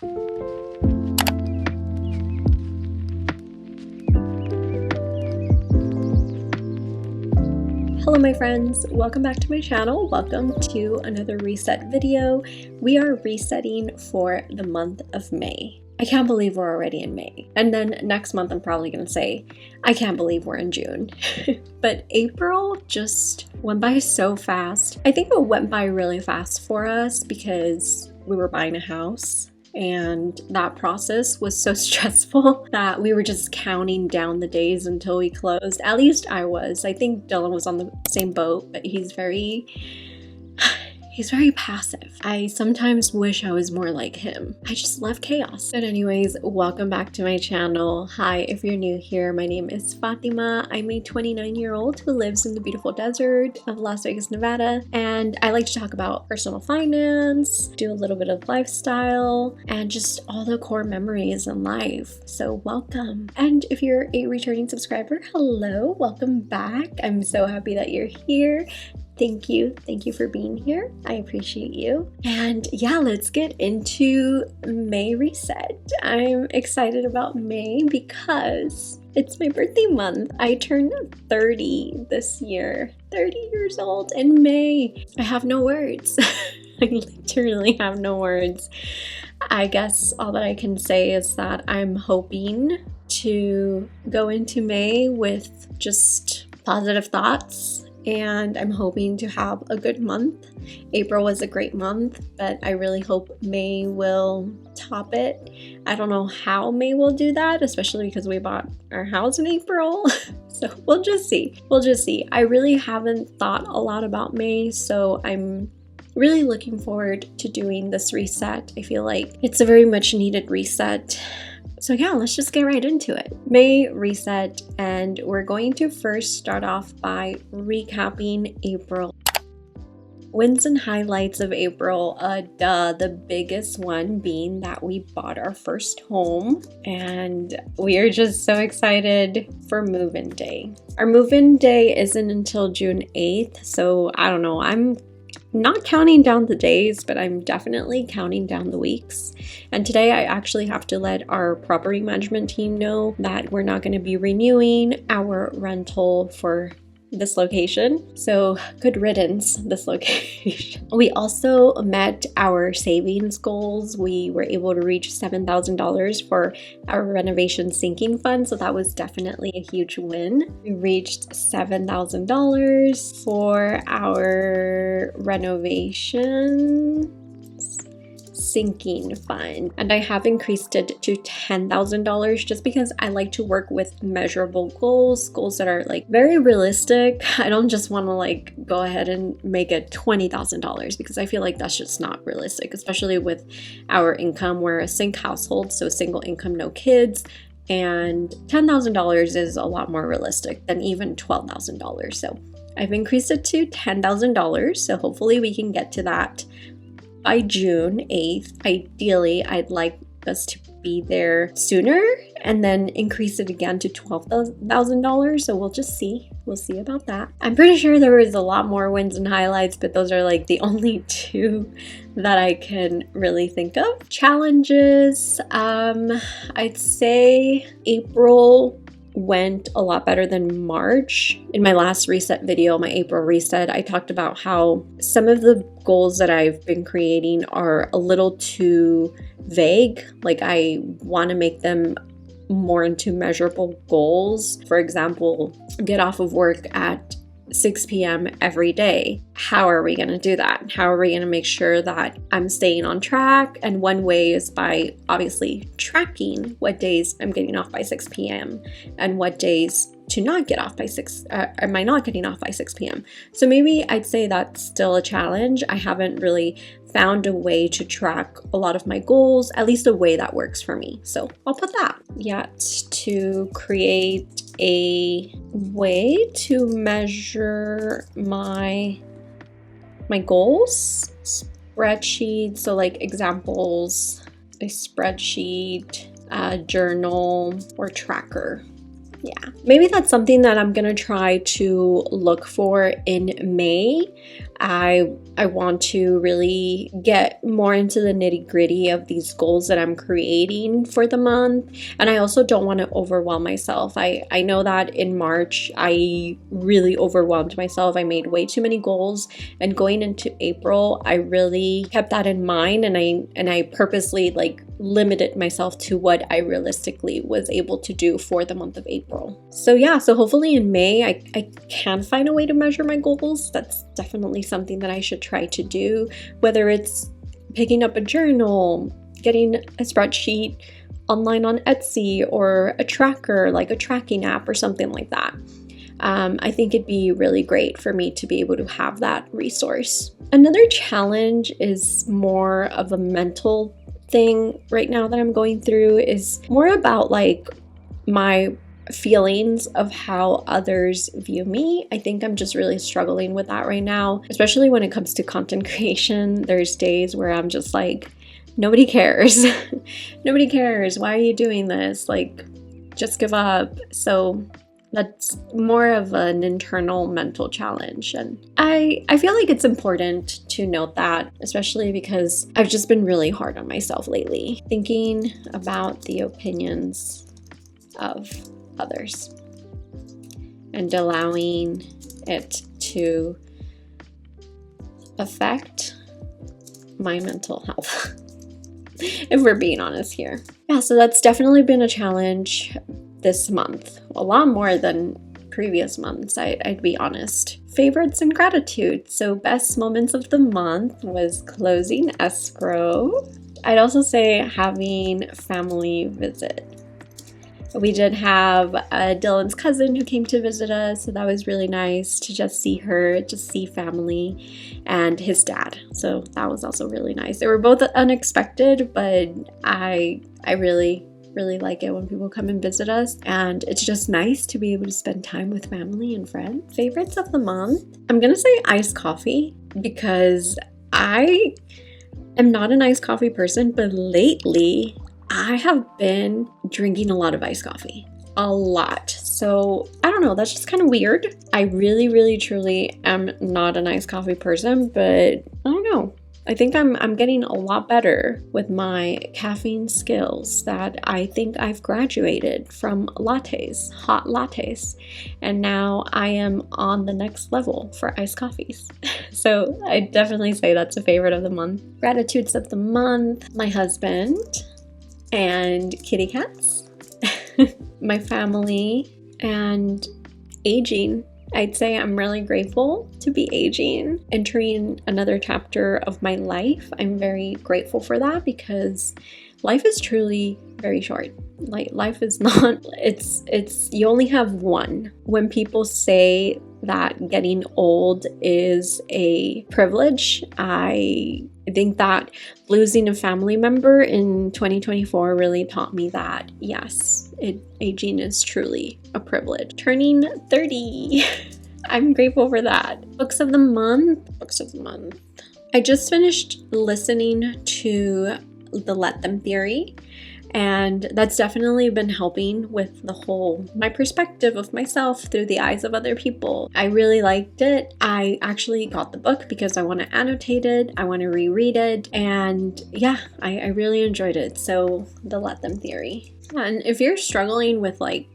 Hello my friends, welcome back to my channel. Welcome to another reset video. We are resetting for the month of May. I can't believe we're already in May. And then next month I'm probably gonna say, I can't believe we're in June. But April just went by so fast. I think it went by really fast for us because we were buying a house. And that process was so stressful that we were just counting down the days until we closed. At least I was. I think Dylan was on the same boat, but he's very passive. I sometimes wish I was more like him. I just love chaos. But anyways, welcome back to my channel. Hi, if you're new here, my name is Fatima. I'm a 29-year-old who lives in the beautiful desert of Las Vegas, Nevada. And I like to talk about personal finance, do a little bit of lifestyle, and just all the core memories in life. So welcome. And if you're a returning subscriber, hello, welcome back. I'm so happy that you're here. Thank you for being here. I appreciate you. And yeah, let's get into May reset. I'm excited about May because it's my birthday month. I turned 30 this year. 30 years old in May. I have no words. I literally have no words. I guess all that I can say is that I'm hoping to go into May with just positive thoughts. And I'm hoping to have a good month. April was a great month, but I really hope May will top it. I don't know how May will do that, especially because we bought our house in April. So we'll just see. I really haven't thought a lot about May, so I'm really looking forward to doing this reset. I feel like it's a very much needed reset. So yeah, let's just get right into it. May reset, and we're going to first start off by recapping April. Wins and highlights of April, the biggest one being that we bought our first home, and we are just so excited for move-in day. Our move-in day isn't until June 8th, so I don't know, I'm not counting down the days, but I'm definitely counting down the weeks. And today I actually have to let our property management team know that we're not going to be renewing our rental for this location. So good riddance, this location. We also met our savings goals. We were able to reach $7,000 for our renovation sinking fund. So that was definitely a huge win. We reached $7,000 for our renovation sinking fund, and I have increased it to $10,000 just because I like to work with measurable goals that are like very realistic. I don't just want to like go ahead and make it $20,000 because I feel like that's just not realistic, especially with our income. We're a sink household, so single income, no kids. And $10,000 is a lot more realistic than even $12,000. So I've increased it to $10,000. So hopefully we can get to that by June 8th. Ideally, I'd like us to be there sooner and then increase it again to $12,000. So we'll just see. We'll see about that. I'm pretty sure there was a lot more wins and highlights, but those are like the only two that I can really think of. Challenges, I'd say April went a lot better than March. In my last reset video, my April reset, I talked about how some of the goals that I've been creating are a little too vague. Like I want to make them more into measurable goals. For example, get off of work at 6 p.m. every day. How are we going to do that? How are we going to make sure that I'm staying on track? And one way is by obviously tracking what days I'm getting off by 6 p.m. and what days to not get off by 6, am I not getting off by 6 p.m. So maybe I'd say that's still a challenge. I haven't really found a way to track a lot of my goals, at least a way that works for me. So I'll put that. Yet to create a way to measure my goals, spreadsheet. So like examples, a spreadsheet, a journal, or tracker. Yeah, maybe that's something that I'm gonna try to look for in May. I want to really get more into the nitty-gritty of these goals that I'm creating for the month. And I also don't want to overwhelm myself. I know that in March I really overwhelmed myself. I made way too many goals, and going into April I really kept that in mind, and I purposely like limited myself to what I realistically was able to do for the month of April. So yeah, so hopefully in May I can find a way to measure my goals. That's definitely something that I should try to do, whether it's picking up a journal, getting a spreadsheet online on Etsy, or a tracker like a tracking app or something like that. I think it'd be really great for me to be able to have that resource. Another challenge is more of a mental thing right now that I'm going through, is more about like my feelings of how others view me. I think I'm just really struggling with that right now, especially when it comes to content creation. There's days where I'm just like, nobody cares. Nobody cares. Why are you doing this? Like, just give up. So that's more of an internal mental challenge. And I feel like it's important to note that, especially because I've just been really hard on myself lately, thinking about the opinions of others and allowing it to affect my mental health. If we're being honest here. Yeah, so that's definitely been a challenge this month, a lot more than previous months, I'd be honest. Favorites and gratitude. So best moments of the month was closing escrow. I'd also say having family visit. We did have Dylan's cousin who came to visit us, so that was really nice to just see her, just see family, and his dad. So that was also really nice. They were both unexpected, but I really like it when people come and visit us, and it's just nice to be able to spend time with family and friends. Favorites of the month, I'm gonna say iced coffee, because I am not an iced coffee person, but lately I have been drinking a lot of iced coffee. A lot. So I don't know, that's just kind of weird. I really truly am not an iced coffee person, but I don't know. I think I'm getting a lot better with my caffeine skills, that I think I've graduated from lattes, hot lattes, and now I am on the next level for iced coffees. So I definitely say that's a favorite of the month. Gratitudes of the month, my husband and kitty cats, my family, and aging. I'd say I'm really grateful to be aging, entering another chapter of my life. I'm very grateful for that, because life is truly very short. Like, life is not, it's you only have one. When people say that getting old is a privilege, I think that losing a family member in 2024 really taught me that, yes, aging is truly a privilege. Turning 30. I'm grateful for that. Books of the month. I just finished listening to the Let Them theory, and that's definitely been helping with the whole, my perspective of myself through the eyes of other people. I really liked it. I actually got the book because I want to annotate it, I want to reread it, and yeah, I really enjoyed it. So the Let Them theory. And if you're struggling with like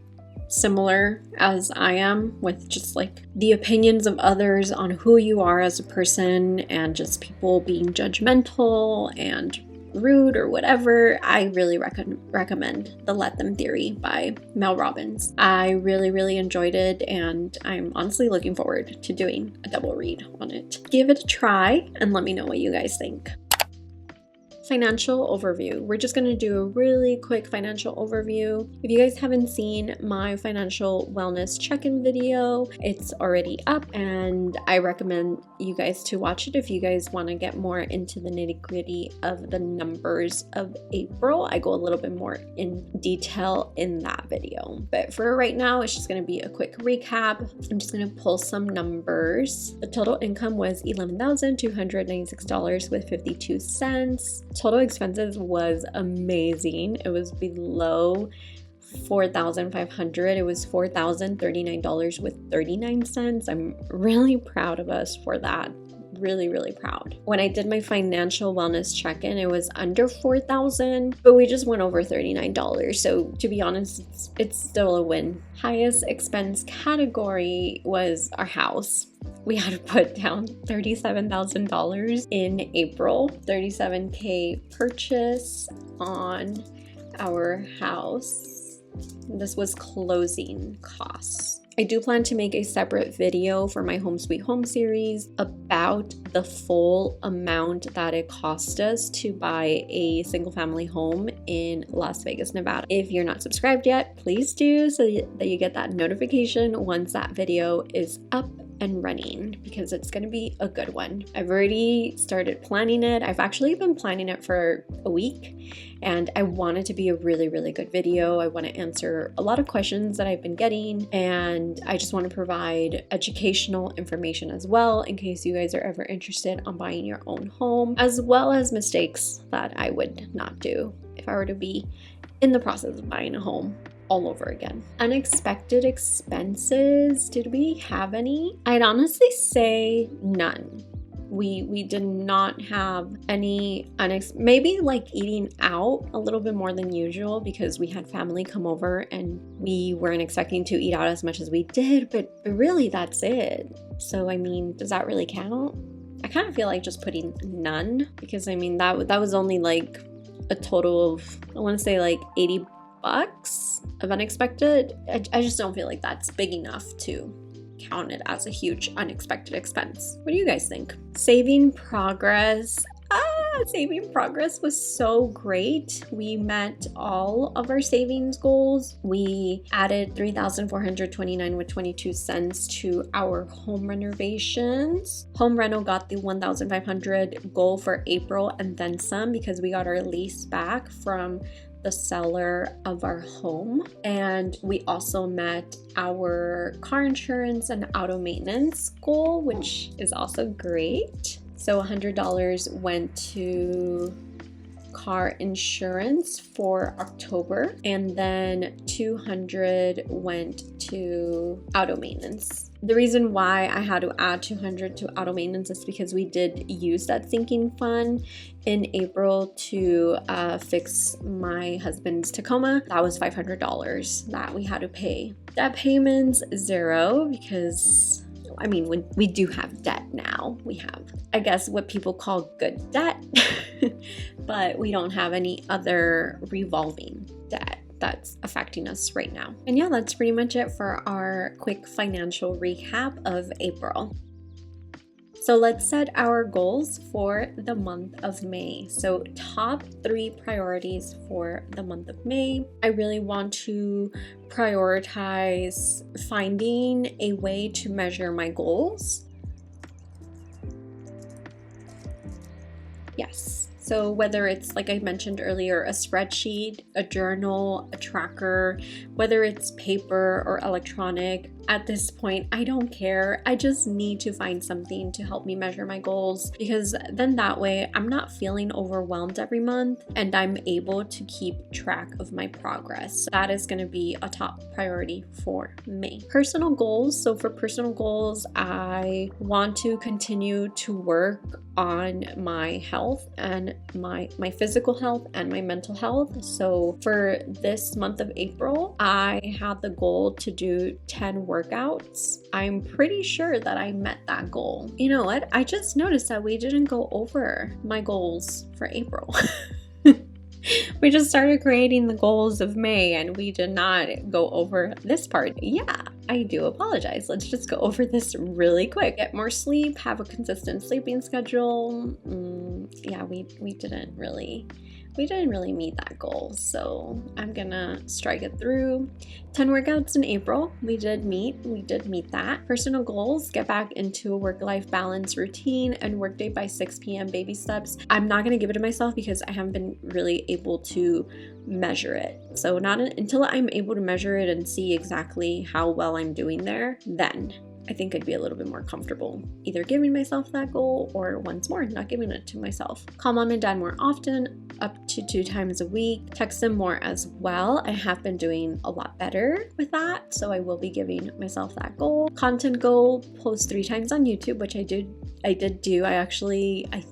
similar as I am with just like the opinions of others on who you are as a person, and just people being judgmental and rude or whatever, I really recommend The Let Them theory by Mel Robbins. I really enjoyed it, and I'm honestly looking forward to doing a double read on it. Give it a try and let me know what you guys think. Financial overview. We're just going to do a really quick financial overview. If you guys haven't seen my financial wellness check-in video, it's already up, and I recommend you guys to watch it if you guys want to get more into the nitty-gritty of the numbers of April. I go a little bit more in detail in that video, but for right now, it's just going to be a quick recap. I'm just going to pull some numbers. The total income was $11,296.52. Total expenses was amazing. It was below $4,500. It was $4,039.39. I'm really proud of us for that. really, really proud. When I did my financial wellness check-in, it was under $4,000, but we just went over $39. So to be honest, it's still a win. Highest expense category was our house. We had to put down $37,000 in April, $37K purchase on our house. This was closing costs. I do plan to make a separate video for my Home Sweet Home series about the full amount that it cost us to buy a single family home in Las Vegas, Nevada. If you're not subscribed yet, please do so that you get that notification once that video is up and running, because it's going to be a good one. I've already started planning it. I've actually been planning it for a week, and I want it to be a really, really good video. I want to answer a lot of questions that I've been getting, and I just want to provide educational information as well in case you guys are ever interested on buying your own home, as well as mistakes that I would not do if I were to be in the process of buying a home all over again. Unexpected expenses, did we have any? I'd honestly say none. We did not have any maybe like eating out a little bit more than usual because we had family come over and we weren't expecting to eat out as much as we did, but really that's it. So I mean, does that really count? I kind of feel like just putting none, because I mean that was only like a total of, I want to say like $80 of unexpected. I just don't feel like that's big enough to count it as a huge unexpected expense. What do you guys think? Saving progress. Saving progress was so great. We met all of our savings goals. We added $3,429.22 to our home renovations. Home reno got the $1,500 goal for April and then some, because we got our lease back from the seller of our home. And we also met our car insurance and auto maintenance goal, which is also great. So $100 went to car insurance for October, and then $200 went to auto maintenance. The reason why I had to add $200 to auto maintenance is because we did use that sinking fund in April to fix my husband's Tacoma. That was $500 that we had to pay. Debt payments, $0, because I mean, when we do have debt now, we have, I guess, what people call good debt, but we don't have any other revolving debt that's affecting us right now. And yeah, that's pretty much it for our quick financial recap of April. So let's set our goals for the month of May. So top 3 priorities for the month of May. I really want to prioritize finding a way to measure my goals. Yes. So whether it's, like I mentioned earlier, a spreadsheet, a journal, a tracker, whether it's paper or electronic, at this point, I don't care. I just need to find something to help me measure my goals, because then that way I'm not feeling overwhelmed every month and I'm able to keep track of my progress. That is going to be a top priority for me. Personal goals. So for personal goals, I want to continue to work on my health and my physical health and my mental health. So for this month of April, I had the goal to do 10 workouts. I'm pretty sure that I met that goal. You know what? I just noticed that we didn't go over my goals for April. We just started creating the goals of May and we did not go over this part. Yeah, I do apologize. Let's just go over this really quick. Get more sleep, have a consistent sleeping schedule. Yeah, we didn't really meet that goal, so I'm gonna strike it through. 10 workouts in April, we did meet that. Personal goals, get back into a work-life balance routine and workday by 6 p.m. baby steps. I'm not gonna give it to myself because I haven't been really able to measure it. So not until I'm able to measure it and see exactly how well I'm doing there, then I think I'd be a little bit more comfortable either giving myself that goal or once more not giving it to myself. Call mom and dad more often. up to 2 times a week. Text them more as well. I have been doing a lot better with that, so I will be giving myself that goal. Content goal, post 3 times on YouTube, which I did do. I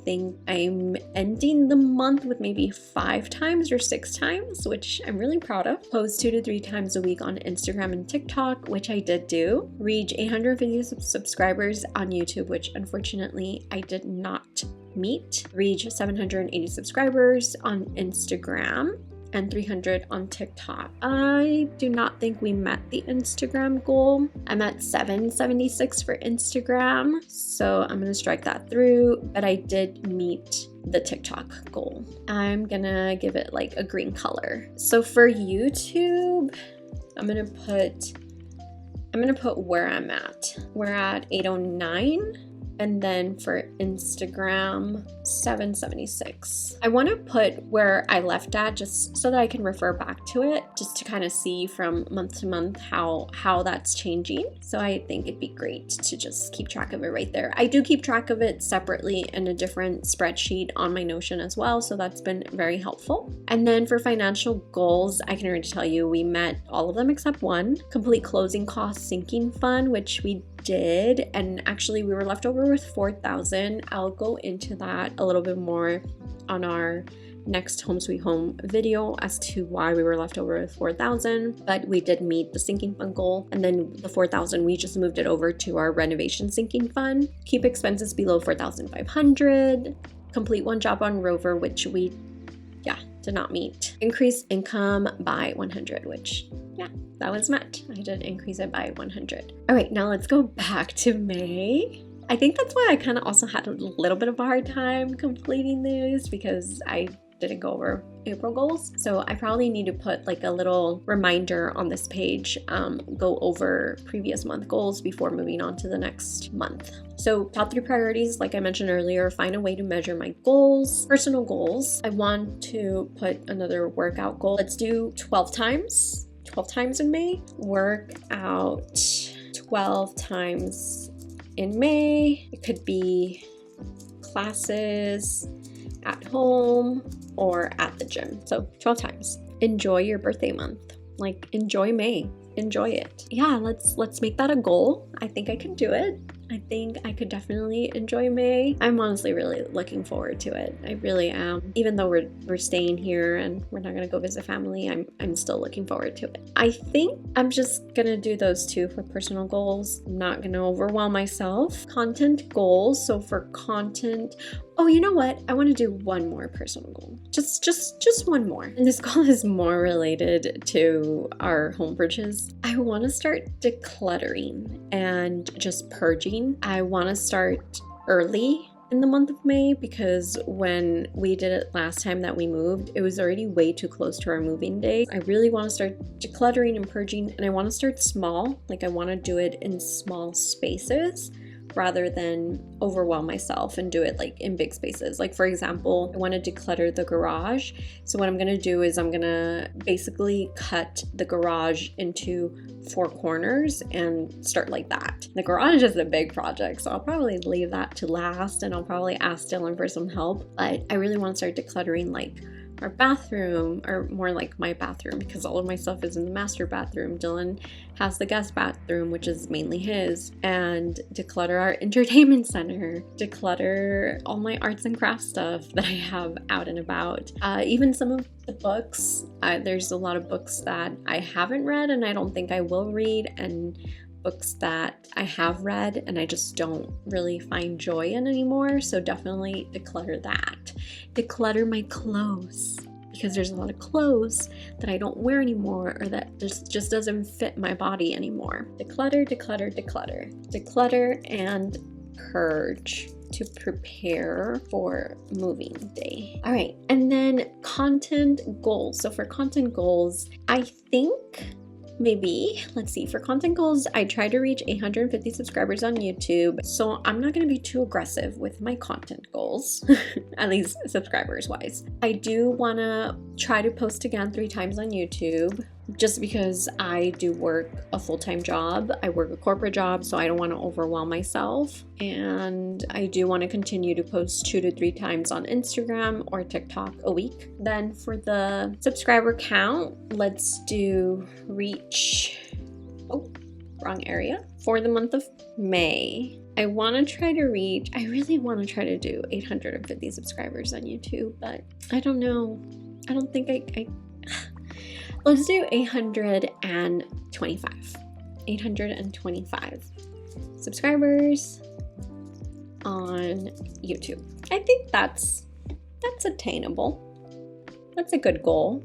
think I'm ending the month with maybe 5 times or 6 times, which I'm really proud of. Post 2 to 3 times a week on Instagram and TikTok, which I did do. Reach 850 subscribers on YouTube, which unfortunately I did not meet. Reach 780 subscribers on Instagram and 300 on TikTok. I do not think we met the Instagram goal. I'm at 776 for Instagram, so I'm gonna strike that through, but I did meet the TikTok goal. I'm gonna give it like a green color. So for YouTube, I'm gonna put where I'm at. We're at 809. And then for Instagram, 776. I want to put where I left at just so that I can refer back to it, just to kind of see from month to month how that's changing. So I think it'd be great to just keep track of it right there. I do keep track of it separately in a different spreadsheet on my Notion as well, so that's been very helpful. And then for financial goals, I can already tell you we met all of them except one. Complete closing cost sinking fund, which we did, and actually we were left over with 4,000. I'll go into that a little bit more on our next Home Sweet Home video as to why we were left over with 4,000, but we did meet the sinking fund goal. And then the 4,000, we just moved it over to our renovation sinking fund. Keep expenses below 4,500. Complete one job on Rover, which we did not meet. Increase income by 100, which that was met. I did increase it by 100. All right, now let's go back to May. I think that's why I kind of also had a little bit of a hard time completing this, because I didn't go over April goals. So I probably need to put like a little reminder on this page, go over previous month goals before moving on to the next month. So top 3 priorities, like I mentioned earlier, find a way to measure my goals. Personal goals, I want to put another workout goal. Let's do 12 times in May. Work out 12 times in May. It could be classes, at home, or at the gym. So 12 times. Enjoy your birthday month. Like, enjoy May. Enjoy it. Yeah, let's make that a goal. I think I can do it. I think I could definitely enjoy May. I'm honestly really looking forward to it. I really am. Even though we're staying here and we're not gonna go visit family, I'm still looking forward to it. I think I'm just gonna do those 2 for personal goals. I'm not gonna overwhelm myself. Content goals. So for content, oh, you know what? I want to do one more personal goal. Just one more. And this goal is more related to our home purchase. I want to start decluttering and just purging. I want to start early in the month of May, because when we did it last time that we moved, it was already way too close to our moving day. I really want to start decluttering and purging, and I want to start small. Like, I want to do it in small spaces rather than overwhelm myself and do it like in big spaces. Like, for example, I want to declutter the garage. So what I'm going to do is I'm going to basically cut the garage into 4 corners and start like that. The garage is a big project, so I'll probably leave that to last, and I'll probably ask Dylan for some help. But I really want to start decluttering like our bathroom, or more like my bathroom, because all of my stuff is in the master bathroom. Dylan has the guest bathroom, which is mainly his, and declutter our entertainment center, declutter all my arts and crafts stuff that I have out and about. Even some of the books, there's a lot of books that I haven't read and I don't think I will read, and books that I have read and I just don't really find joy in anymore. So definitely declutter that. Declutter my clothes, because there's a lot of clothes that I don't wear anymore, or that just doesn't fit my body anymore. Declutter, declutter, declutter. Declutter and purge to prepare for moving day. All right, and then content goals. So for content goals, I think maybe, let's see, for content goals, I try to reach 850 subscribers on YouTube. So I'm not going to be too aggressive with my content goals, at least subscribers wise. I do want to try to post again 3 times on YouTube just because I do work a full-time job. I work a corporate job, so I don't want to overwhelm myself. And I do want to continue to post 2 to 3 times on Instagram or TikTok a week. Then for the subscriber count, let's do reach, oh, wrong area. For the month of May, I want to try to reach, I really want to try to do 850 subscribers on YouTube, but I don't know. I don't think I let's do 825. 825 subscribers on YouTube. I think that's attainable. That's a good goal.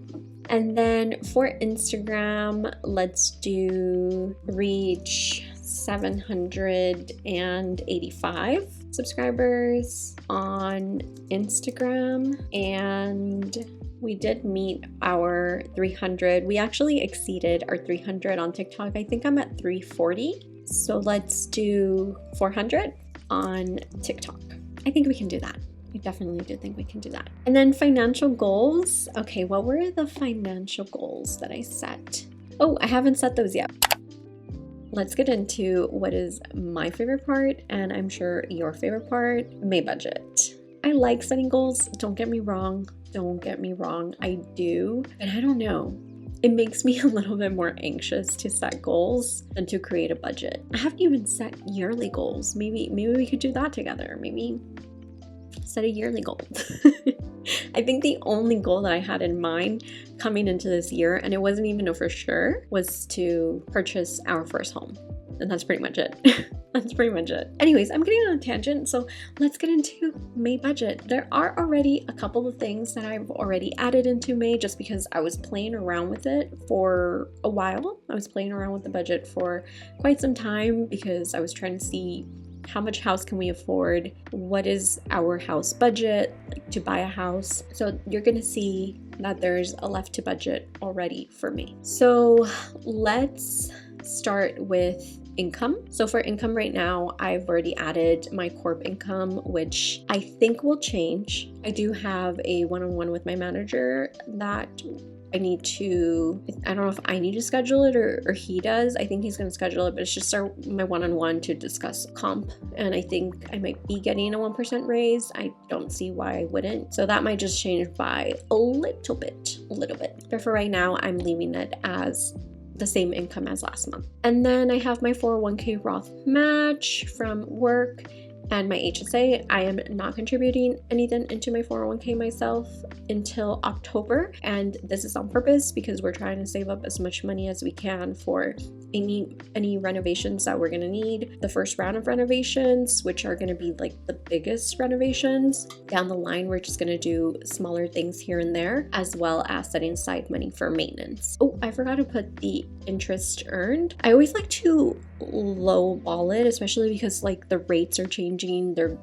And then for Instagram, let's do reach 785 subscribers on Instagram, and we did meet our 300. We actually exceeded our 300 on TikTok. I think I'm at 340. So let's do 400 on TikTok. I think we can do that. I definitely do think we can do that. And then financial goals. Okay, what were the financial goals that I set? Oh, I haven't set those yet. Let's get into what is my favorite part, and I'm sure your favorite part, May budget. I like setting goals. Don't get me wrong. I do. And I don't know. It makes me a little bit more anxious to set goals than to create a budget. I haven't even set yearly goals. Maybe we could do that together. Maybe set a yearly goal. I think the only goal that I had in mind coming into this year, and it wasn't even a for sure, was to purchase our first home. And that's pretty much it. That's pretty much it. Anyways, I'm getting on a tangent, so let's get into May budget. There are already a couple of things that I've already added into May just because I was playing around with it for a while. I was playing around with the budget for quite some time because I was trying to see how much house can we afford? What is our house budget, like, to buy a house? So you're gonna see that there's a left to budget already for me. So let's start with income. So for income right now, I've already added my corp income, which I think will change. I do have a one-on-one with my manager that I don't know if I need to schedule it or he does. I think he's going to schedule it, but it's just my one-on-one to discuss comp. And I think I might be getting a 1% raise. I don't see why I wouldn't. So that might just change by a little bit. But for right now, I'm leaving it as the same income as last month. And then I have my 401k Roth match from work and my HSA. I am not contributing anything into my 401k myself until October, and this is on purpose because we're trying to save up as much money as we can for any renovations that we're going to need. The first round of renovations, which are going to be like the biggest renovations. Down the line, we're just going to do smaller things here and there, as well as setting aside money for maintenance. Oh, I forgot to put the interest earned. I always like to lowball it, especially because like the rates are changing.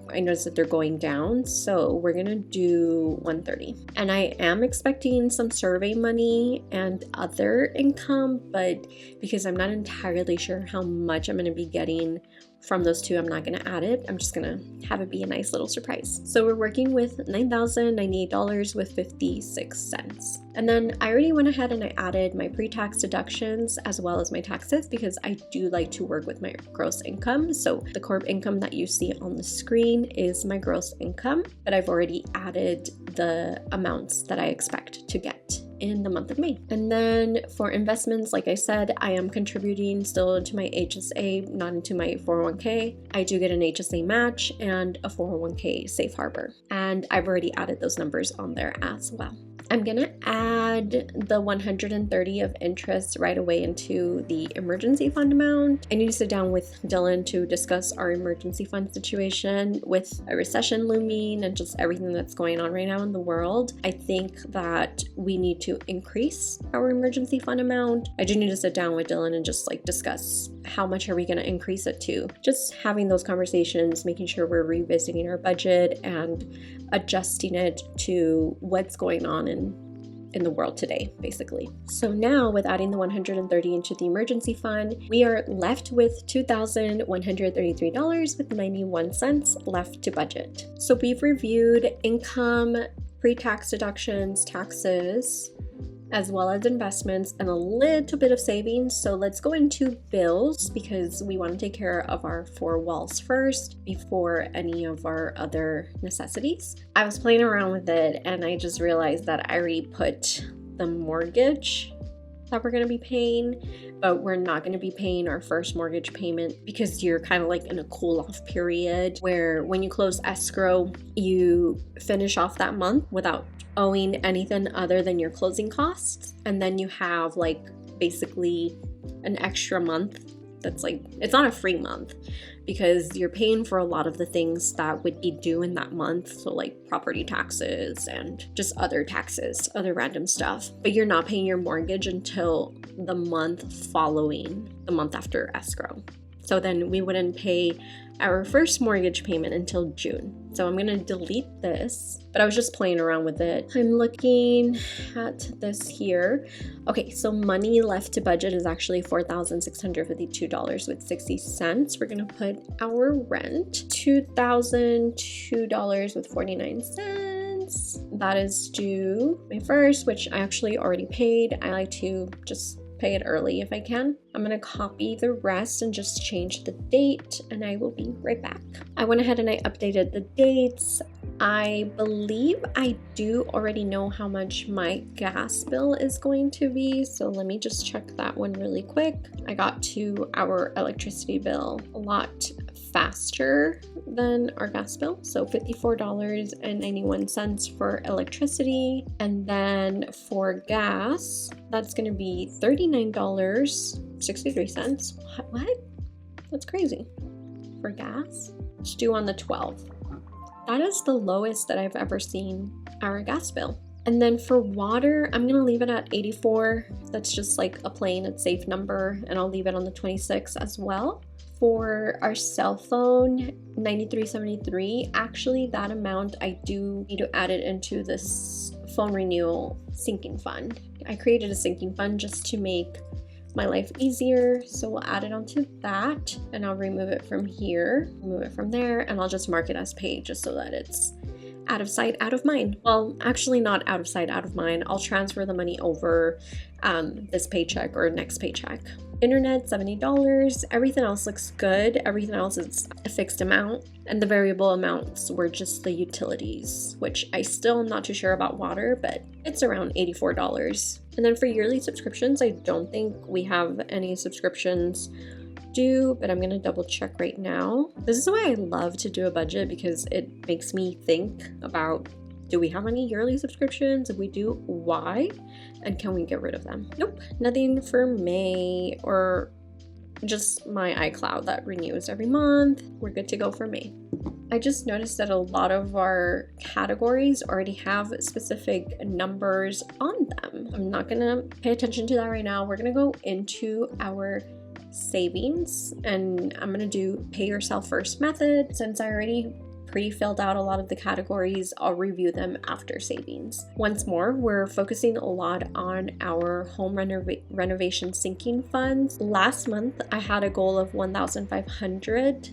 I noticed that they're going down, so we're gonna do 130. And I am expecting some survey money and other income, but because I'm not entirely sure how much I'm gonna be getting from those two, I'm not going to add it. I'm just going to have it be a nice little surprise. So we're working with $9,098 with 56 cents. And then I already went ahead and I added my pre-tax deductions as well as my taxes because I do like to work with my gross income. So the corp income that you see on the screen is my gross income, but I've already added the amounts that I expect to get in the month of May. And then for investments, like I said, I am contributing still into my HSA, not into my 401k. I do get an HSA match and a 401k safe harbor. And I've already added those numbers on there as well. I'm gonna add the 130 of interest right away into the emergency fund amount. I need to sit down with Dylan to discuss our emergency fund situation with a recession looming and just everything that's going on right now in the world. I think that we need to increase our emergency fund amount. I do need to sit down with Dylan and just like discuss how much are we gonna increase it to. Just having those conversations, making sure we're revisiting our budget and adjusting it to what's going on in the world today, basically. So now with adding the 130 into the emergency fund, we are left with $2,133 with 91 cents left to budget. So we've reviewed income, pre-tax deductions, taxes, as well as investments and a little bit of savings. So let's go into bills because we want to take care of our four walls first before any of our other necessities. I was playing around with it and I just realized that I already put the mortgage that we're going to be paying, but we're not going to be paying our first mortgage payment because you're kind of like in a cool off period where when you close escrow, you finish off that month without owing anything other than your closing costs. And then you have like basically an extra month that's like, it's not a free month because you're paying for a lot of the things that would be due in that month. So like property taxes and just other taxes, other random stuff. But you're not paying your mortgage until the month following the month after escrow. So then we wouldn't pay our first mortgage payment until June. So I'm gonna delete this, but I was just playing around with it. I'm looking at this here. Okay, so money left to budget is actually $4,652.60. We're gonna put our rent, $2,002.49. That is due May 1st, which I actually already paid. I like to just pay it early if I can. I'm gonna copy the rest and just change the date and I will be right back. I went ahead and I updated the dates. I believe I do already know how much my gas bill is going to be, so let me just check that one really quick. I got to our electricity bill a lot faster than our gas bill, so $54.91 for electricity, and then for gas that's going to be $39.63. What? That's crazy. For gas, it's due on the 12th. That is the lowest that I've ever seen our gas bill. And then for water, I'm gonna leave it at 84. That's just like a plain and safe number, and I'll leave it on the 26 as well. For our cell phone, $93.73. Actually, that amount I do need to add it into this phone renewal sinking fund. I created a sinking fund just to make my life easier, so we'll add it onto that, and I'll remove it from here, remove it from there, and I'll just mark it as paid just so that it's out of sight, out of mind. Well, actually not out of sight, out of mind. I'll transfer the money over this paycheck or next paycheck. Internet, $70. Everything else looks good. Everything else is a fixed amount, and the variable amounts were just the utilities, which I still am not too sure about water, but it's around $84. And then for yearly subscriptions, I don't think we have any subscriptions due, but I'm gonna double check right now. This is why I love to do a budget, because it makes me think about, do we have any yearly subscriptions? If we do, why? And can we get rid of them? Nope, nothing for May, or just my iCloud that renews every month. We're good to go for May. I just noticed that a lot of our categories already have specific numbers on them. I'm not gonna pay attention to that right now. We're gonna go into our savings, and I'm gonna do pay yourself first method. Since I already pre-filled out a lot of the categories, I'll review them after savings. Once more, we're focusing a lot on our home renovation sinking funds. Last month, I had a goal of $1,500.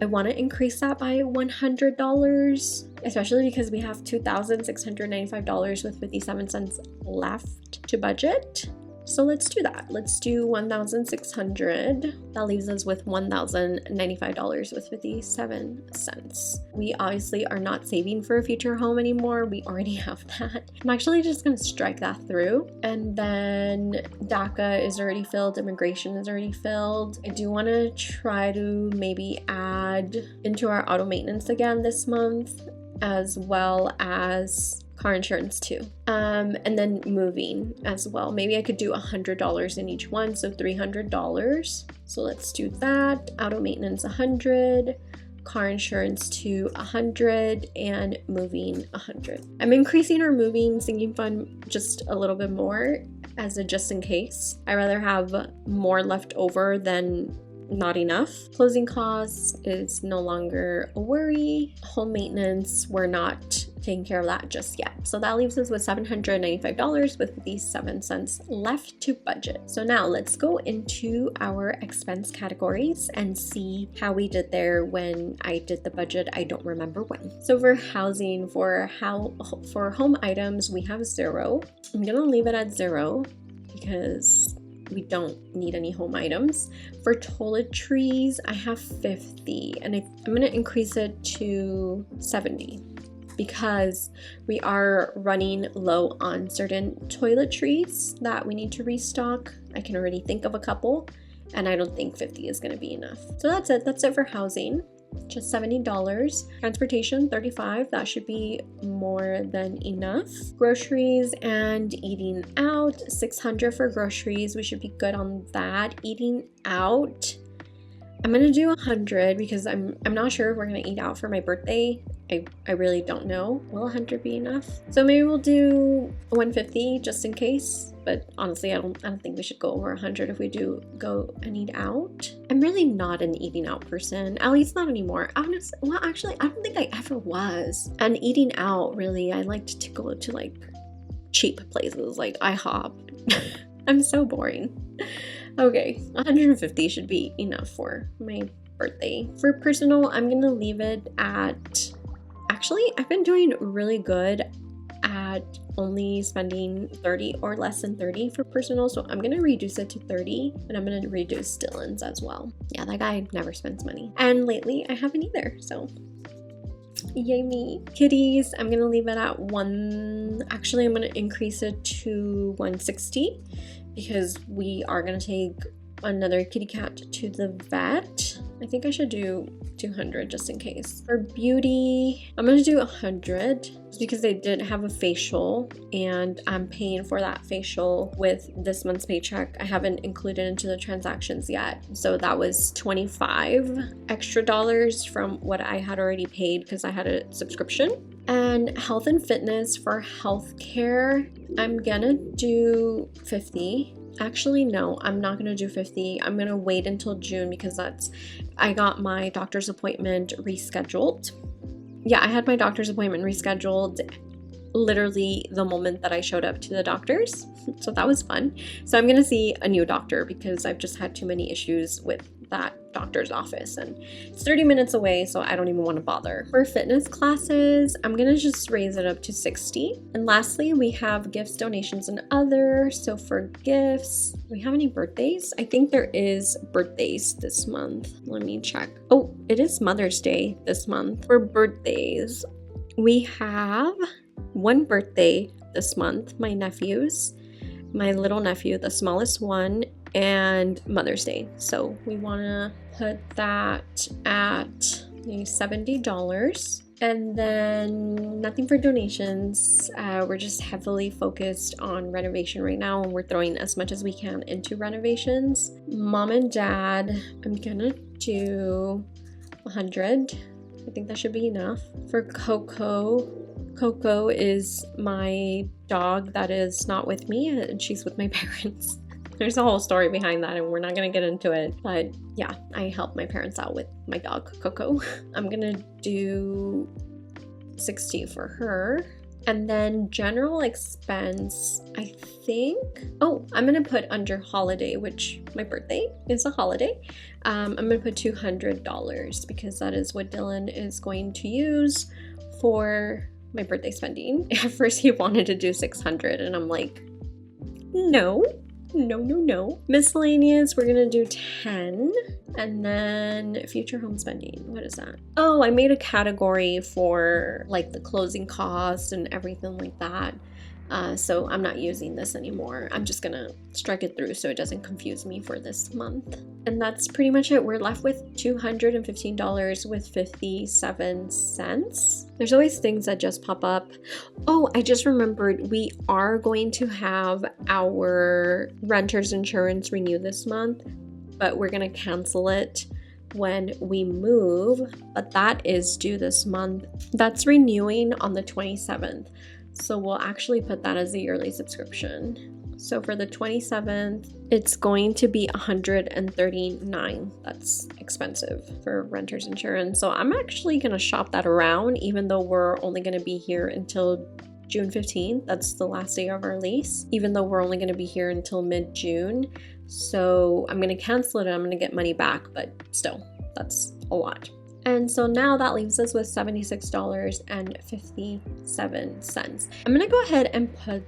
I want to increase that by $100, especially because we have $2,695 with 57 cents left to budget. So let's do that. Let's do 1,600. That leaves us with $1,095 with 57 cents. We obviously are not saving for a future home anymore. We already have that. I'm actually just gonna strike that through. And then DACA is already filled, immigration is already filled. I do wanna try to maybe add into our auto maintenance again this month, as well as car insurance too, and then moving as well. Maybe I could do $100 in each one, so $300. So let's do that. Auto maintenance 100, car insurance to 100, and moving 100. I'm increasing our moving sinking fund just a little bit more as a just in case. I rather have more left over than not enough. Closing costs is no longer a worry. Home maintenance, we're not taking care of that just yet. So that leaves us with $795 with 57 cents left to budget. So now let's go into our expense categories and see how we did there when I did the budget. I don't remember when. So for housing, for home items, we have 0. I'm gonna leave it at 0 because we don't need any home items. For toiletries, I have 50, and I'm gonna increase it to 70 because we are running low on certain toiletries that we need to restock. I can already think of a couple, and I don't think 50 is gonna be enough. So that's it. That's it for housing. Just $70. Transportation, $35. That should be more than enough. Groceries and eating out, $600 for groceries. We should be good on that. Eating out, I'm gonna do $100 because I'm not sure if we're gonna eat out for my birthday. I really don't know. Will 100 be enough? So maybe we'll do 150 just in case. But honestly, I don't think we should go over 100 if we do go and eat out. I'm really not an eating out person. At least not anymore. Honestly, well, actually, I don't think I ever was. And eating out, really, I liked to go to like cheap places like IHOP. I'm so boring. Okay, 150 should be enough for my birthday. For personal, I'm gonna leave it at... Actually, I've been doing really good at only spending 30 or less than 30 for personal, so I'm gonna reduce it to 30, and I'm gonna reduce Dylan's as well. Yeah, that guy never spends money, and lately I haven't either, so yay me. Kitties, I'm gonna leave it at 1. Actually, I'm gonna increase it to 160 because we are gonna take another kitty cat to the vet. I think I should do 200 just in case. For beauty, I'm gonna do 100 because they did have a facial and I'm paying for that facial with this month's paycheck. I haven't included into the transactions yet. So that was 25 extra dollars from what I had already paid because I had a subscription. And health and fitness, for healthcare, I'm gonna do 50. Actually, no, I'm not gonna do 50. I'm gonna wait until June because I got my doctor's appointment rescheduled. Yeah, I had my doctor's appointment rescheduled literally the moment that I showed up to the doctor's. So that was fun. So I'm gonna see a new doctor because I've just had too many issues with that doctor's office and it's 30 minutes away, so I don't even want to bother. For fitness classes, I'm gonna just raise it up to 60. And lastly, we have gifts, donations, and other. So for gifts, do we have any birthdays? I think there is birthdays this month. Let me check. Oh, it is Mother's Day this month. For birthdays, we have one birthday this month, my nephew's. My little nephew, the smallest one, and Mother's Day. So we want to put that at maybe $70. And then nothing for donations. We're just heavily focused on renovation right now, and we're throwing as much as we can into renovations. Mom and Dad, I'm gonna do 100. I think that should be enough. For Coco is my dog that is not with me and she's with my parents. There's a whole story behind that and we're not gonna get into it, but yeah, I help my parents out with my dog Coco. I'm gonna do 60 for her. And then general expense, I think, oh, I'm gonna put under holiday, which my birthday is a holiday. I'm gonna put $200 because that is what Dylan is going to use for my birthday spending. At first he wanted to do 600 and I'm like, no. Miscellaneous, we're gonna do 10. And then future home spending, what is that? Oh, I made a category for like the closing costs and everything like that. So I'm not using this anymore. I'm just gonna strike it through so it doesn't confuse me for this month. And that's pretty much it. We're left with $215 with 57 cents. There's always things that just pop up. Oh, I just remembered we are going to have our renter's insurance renew this month, but we're gonna cancel it when we move, but that is due this month. That's renewing on the 27th. So we'll actually put that as a yearly subscription. So for the 27th, it's going to be $139. That's expensive for renter's insurance. So I'm actually gonna shop that around, even though we're only gonna be here until June 15th. That's the last day of our lease, even though we're only gonna be here until mid-June. So I'm gonna cancel it and I'm gonna get money back, but still, that's a lot. And so now that leaves us with $76.57. I'm gonna go ahead and put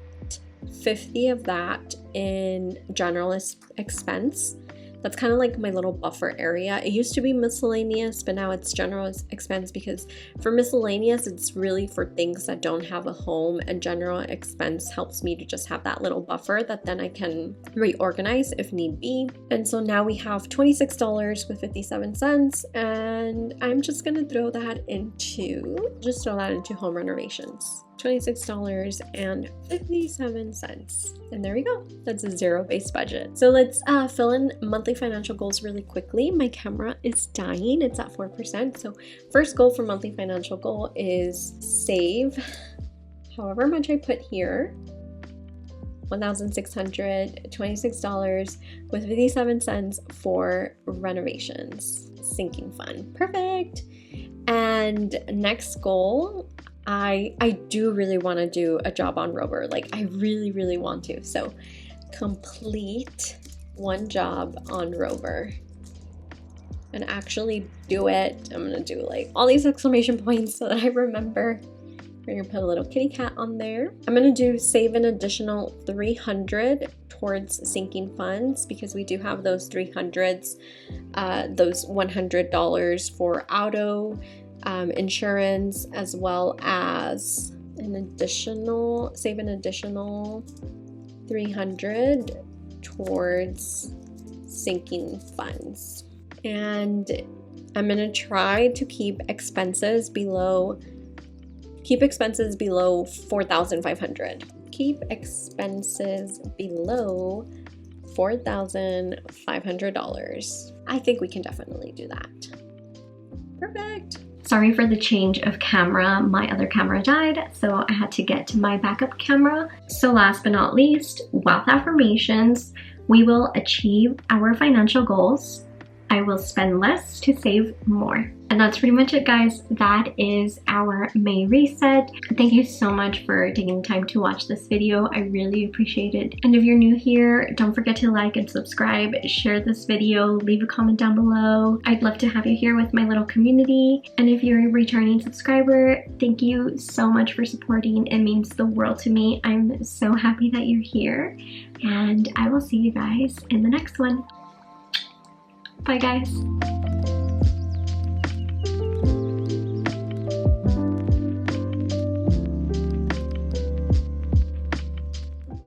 50 of that in general expense. That's kind of like my little buffer area. It used to be miscellaneous, but now it's general expense, because for miscellaneous, it's really for things that don't have a home, and general expense helps me to just have that little buffer that then I can reorganize if need be. And so now we have $26.57, and I'm just gonna throw that into home renovations. $26.57. And there we go. That's a zero-based budget. So let's fill in monthly financial goals really quickly. My camera is dying. It's at 4%. So first goal for monthly financial goal is save however much I put here. $1,626.57 for renovations. Sinking fund. Perfect. And next goal, I do really want to do a job on Rover. Like, I really, really want to. So complete one job on Rover and actually do it. I'm going to do like all these exclamation points so that I remember. We're going to put a little kitty cat on there. I'm going to save an additional $300 towards sinking funds, because we do have those 300s, those $100 for auto insurance, as well as save an additional $300 towards sinking funds. And I'm gonna try to keep expenses below $4,500. Keep expenses below $4,500. I think we can definitely do that. Perfect. Sorry for the change of camera. My other camera died, so I had to get to my backup camera. So last but not least, wealth affirmations. We will achieve our financial goals. I will spend less to save more. And that's pretty much it, guys. That is our May reset. Thank you so much for taking the time to watch this video. I really appreciate it. And if you're new here, don't forget to like and subscribe, share this video, leave a comment down below. I'd love to have you here with my little community. And if you're a returning subscriber, thank you so much for supporting. It means the world to me. I'm so happy that you're here. And I will see you guys in the next one. Bye, guys.